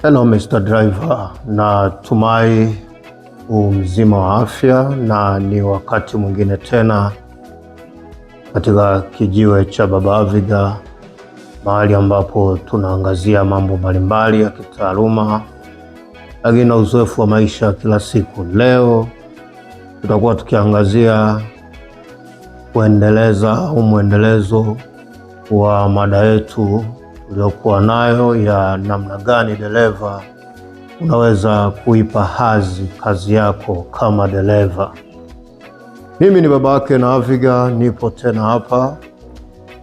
Hello Mr. Driver, natumai mzima wa afya na ni wakati mwingine tena katika kijiwe cha Baba Aviga, mahali ambapo tunaangazia mambo mbalimbali ya kitaaluma lakini na uzoefu wa maisha kila siku. Leo tutakuwa tukiangazia mwendelezo wa mada yetu uliokuwa nayo ya namna gani dereva unaweza kuipa hadhi kazi yako kama dereva. Mimi ni baba yake na Aviga, nipo tena hapa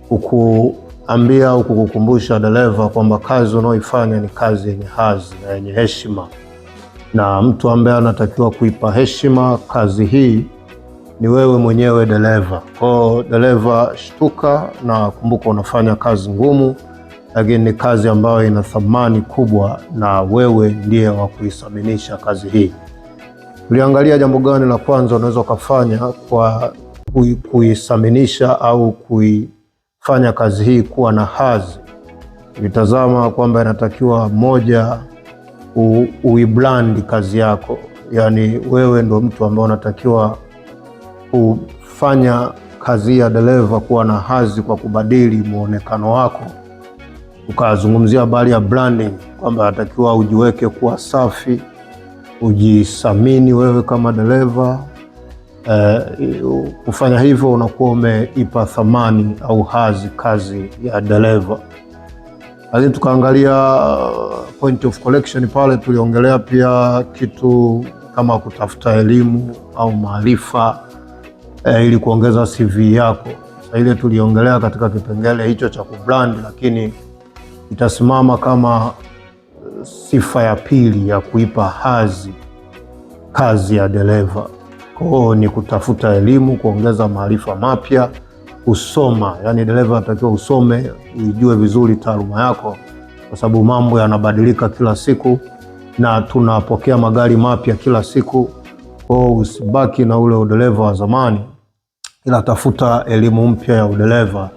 kukuambia au kukukumbusha dereva kwamba kazi unaoifanya ni kazi yenye hadhi na yenye heshima, na mtu ambaye anatakiwa kuipa heshima kazi hii ni wewe mwenyewe dereva. Kwa dereva, shtuka na kumbuka unafanya kazi ngumu, lakini ni kazi ambayo ina thamani kubwa na wewe ndiye wa kuithaminisha kazi hii. Tuliangalia jambo gani la kwanza unaweza kufanya kwa kuithaminisha au kuifanya kazi hii kuwa na hadhi. Tulitazama kwamba inatakiwa moja, uibrand kazi yako, yaani wewe ndo mtu ambaye unatakiwa kufanya kazi ya dereva kuwa na hadhi kwa kubadili muonekano wako. Ukazungumzia habari ya branding kwamba natakiwa ujiweke kuwa safi, ujisamini wewe kama dereva. Kufanya hivyo unakuwa umeipa thamani au hadhi kazi ya dereva. Lakini tukaangalia point of collection, pale tuliongelea pia kitu kama kutafuta elimu au maarifa ili kuongeza CV yako. Sasa ile tuliongelea katika kipengele hicho cha kubrand, lakini itasimama kama sifa ya pili ya kuipa hadhi kazi ya dereva. Kwa hiyo ni kutafuta elimu, kuongeza maarifa mapya, kusoma. Yaani dereva anatakiwa usome, ujue vizuri taaluma yako, kwa sababu mambo yanabadilika kila siku na tunapokea magari mapya kila siku. Kwa hiyo usibaki na ule udereva wa zamani, ila tafuta elimu mpya ya udereva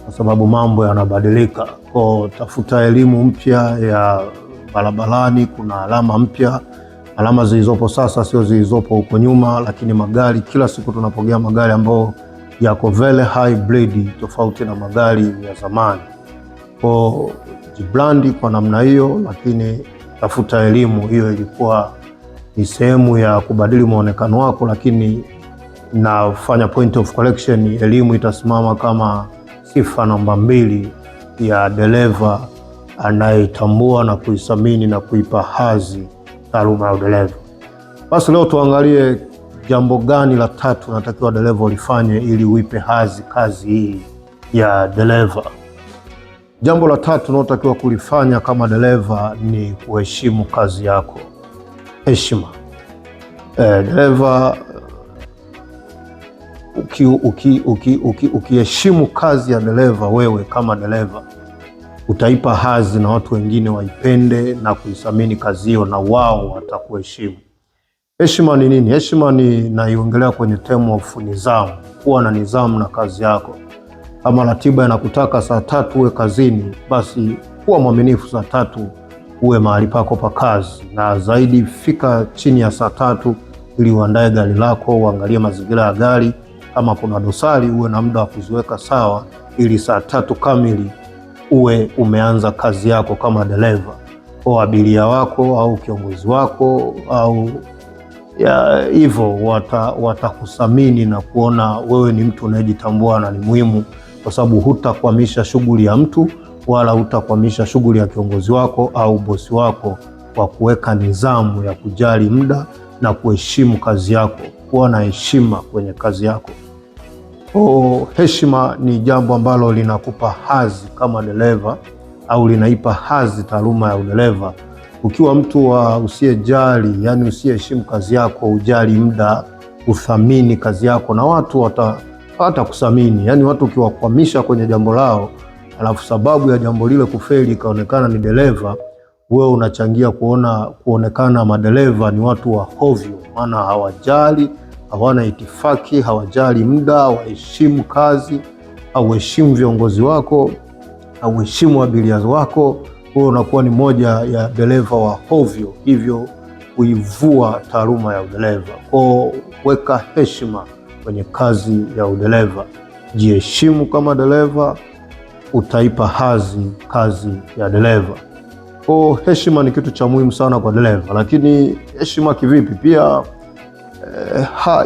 kwa sababu mambo yanabadilika. Kwa tafuta elimu mpya ya barabarani, kuna alama mpya. Alama zilizopo sasa sio zilizopo huko nyuma, lakini magari kila siku tunapokea magari ambayo yako very hybrid, tofauti na magari ya zamani. Kwa jibrandi kwa namna hiyo, lakini tafuta elimu. Hiyo ilikuwa ni sehemu ya kubadili muonekano wako, lakini nafanya point of collection, elimu itasimama kama sifa namba 2 ya dereva anayetambua na kuithamini na kuipa hadhi taaluma ya udereva. Basi leo tuangalie jambo gani la tatu natakiwa dereva ulifanye ili uipe hadhi kazi hii ya dereva. Jambo la tatu unaotakiwa kulifanya kama dereva ni kuheshimu kazi yako. Heshima. Dereva ukiheshimu kazi ya dereva, wewe kama dereva utaipa hadhi na watu wengine waipende na kuithamini kazi hiyo, na wao watakuheshimu. Heshima ni nini? Heshima ni naiongelea kwenye term of nidhamu. Kuwa na nidhamu na kazi yako. Kama ratiba inakutaka saa 3 uwe kazini, basi kuwa mwaminifu saa 3 uwe mahali pako pa kazi, na zaidi fika chini ya saa 3 ili uandae gari lako, uangalie mazingira ya gari. Kama kuna dosari uwe na muda wa kuziweka sawa, ili saa 3 kamili uwe umeanza kazi yako kama dereva. Kwa abiria wako au kiongozi wako au hivyo watakusamini na kuona wewe ni mtu unayejitambua na ni muhimu, kwa sababu hutakwamisha shughuli ya mtu wala hutakwamisha shughuli ya kiongozi wako au bosi wako, kwa kuweka nidhamu ya kujali muda na kuheshimu kazi yako, kuwa na heshima kwenye kazi yako. Heshima ni jambo ambalo linakupa hadhi kama dereva au linaipa hadhi taaluma ya udereva. Ukiwa mtu usiyejali, yani usiyeheshimu kazi yako, ujali muda, uthamini kazi yako, na watu watakusamini. Yani watu ukiwakwamisha kwenye jambo lao, alafu sababu ya jambo lile kufeli ikaonekana ni dereva, wewe unachangia kuonekana madereva ni watu wa hovyo, maana hawajali, hawana itifaki, hawajali muda, hawaheshimu kazi, hawaheshimu viongozi wako, hawaheshimu abiria wako. Kwa unakuwa ni moja ya dereva wa hovyo, hivyo kuivua taaluma ya udereva. Kwa weka heshima kwenye kazi ya udereva, jiheshimu kama dereva, utaipa hadhi kazi ya dereva. Kwa heshima ni kitu cha muhimu sana kwa dereva. Lakini heshima kivipi? Pia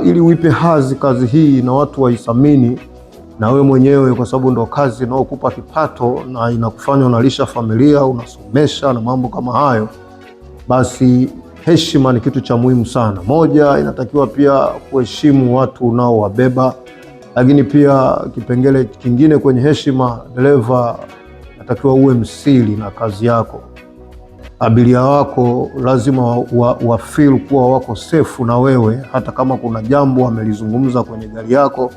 ili uipe hadhi kazi hii na watu waithamini, na wewe mwenyewe, kwa sababu ndo kazi inayokupa kipato na inakufanya unalisha familia, unasomesha na mambo kama hayo, basi heshima ni kitu cha muhimu sana. Moja, inatakiwa pia kuheshimu watu unaowabeba. Lakini pia kipengele kingine kwenye heshima, dereva inatakiwa uwe msiri na kazi yako. Abiria wako lazima wa feel kuwa wako safe na wewe, hata kama kuna jambo amelizungumza kwenye gari yako,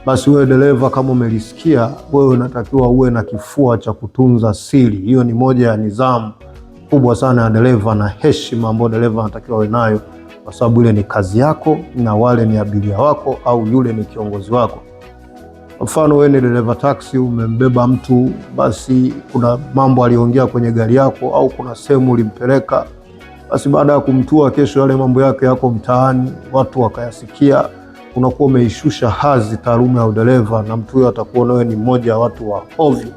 basi wewe dereva kama umelisikia, wewe unatakiwa uwe na kifua cha kutunza siri. Hiyo ni moja ya nidhamu kubwa sana ya dereva na heshima ambayo dereva anatakiwa awe nayo, kwa sababu ile ni kazi yako na wale ni abiria wako au yule ni kiongozi wako. Mfano, wewe ni dereva taxi, umembeba mtu, basi kuna mambo aliongea kwenye gari yako au kuna sehemu ulimpeleka, basi baada ya kumtua, kesho yale mambo yake yako mtaani, watu wakayasikia, unakuwa umeishusha hadhi taaluma ya udereva, na mtu huyo atakuona wewe ni mmoja wa watu wa hovyo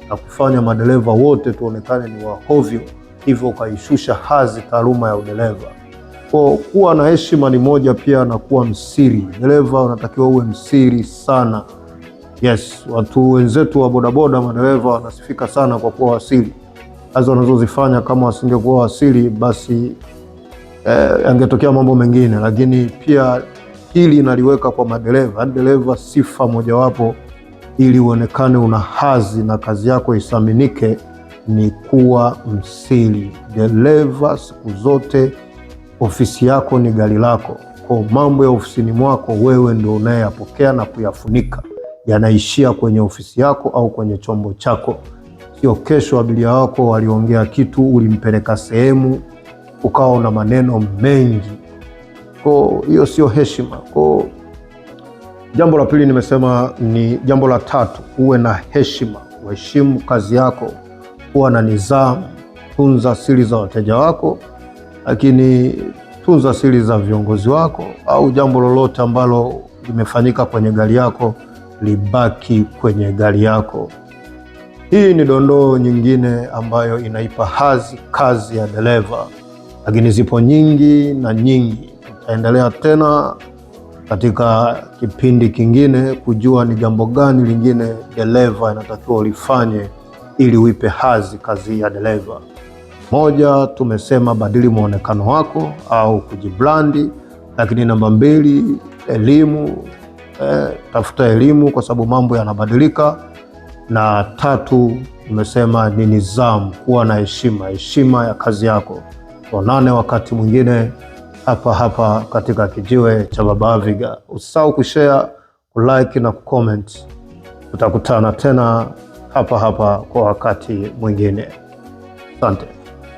na kufanya madereva wote tuonekane ni wa hovyo, hivyo ukaishusha hadhi taaluma ya udereva. Kwa kuwa na heshima ni moja, pia na kuwa msiri. Dereva unatakiwa uwe msiri sana. Yes, watu wenzetu wa bodaboda, madereva wanasifika sana kwa kuwa wasiri. Kazi wanazozifanya kama wasingekuwa wasiri, basi yangetokea mambo mengine. Lakini pia hili naliweka kwa madereva. Dereva, sifa mojawapo ili uonekane una hadhi na kazi yako isaminike ni kuwa msiri. Dereva, siku zote ofisi yako ni gari lako. Kwa mambo ya ofisini mwako, wewe ndio unayeyapokea na kuyafunika, yanaishia kwenye ofisi yako au kwenye chombo chako. Sio kesho abiria wako waliongea kitu, ulimpeleka sehemu ukawa na maneno mengi. Kwa hiyo sio heshima. Kwa jambo la pili nimesema ni jambo la tatu, uwe na heshima, uheshimu kazi yako, kuwa na nidhamu, tunza siri za wateja wako, lakini tunza siri za viongozi wako, au jambo lolote ambalo limefanyika kwenye gari yako libaki kwenye gari yako. Hii ni dondoo nyingine ambayo inaipa hadhi kazi ya dereva, lakini zipo nyingi na nyingi. Tutaendelea tena katika kipindi kingine kujua ni jambo gani lingine dereva inatakiwa ulifanye ili uipe hadhi kazi ya dereva. Moja, tumesema badili muonekano wako au kujibrandi. Lakini namba mbili, elimu. Tafuta elimu kwa sababu mambo yanabadilika. Na tatu, tumesema ni nidhamu, kuwa na heshima ya kazi yako. Tuonane wakati mwingine hapa hapa katika Kijiwe cha Baba Aviga. Usisahau kushare, kulike na kucomment. Tutakutana tena hapa hapa kwa wakati mwingine. Asante.